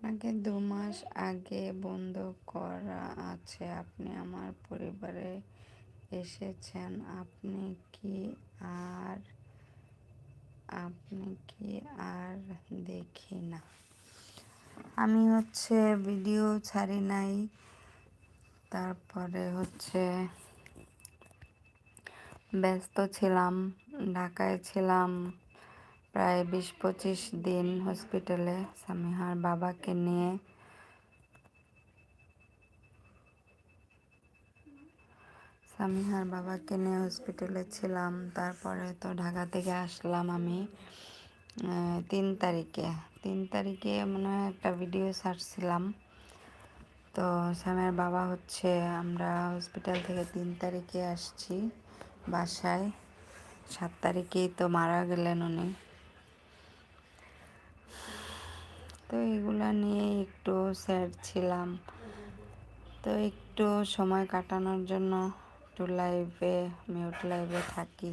আপনাকে ২ মাস আগে বন্ধ করা আছে। আপনি আমার পরিবারে এসেছেন। কি আর আপনি কি আর দেখি না? আমি ভিডিও ছাড়ি নাই। তারপরে ব্যস্ত ছিলাম। ঢাকায় ছিলাম প্রায় ২০-২৫ দিন হসপিটালে সামিহার বাবাকে নিয়ে। হসপিটালে ছিলাম। তারপরে তো ঢাকা থেকে আসলাম আমি ৩ তারিখে। ৩ তারিখে মনে হয় একটা ভিডিও ছাড়ছিলাম। তো সামিহার বাবা আমরা হসপিটাল থেকে ৩ তারিখে আসছি বাসায়। ৭ তারিখেই তো মারা গেলেন উনি। তো এগুলা নিয়ে একটু স্যাড ছিলাম। তো একটু সময় কাটানোর জন্য মিউট লাইভে থাকি।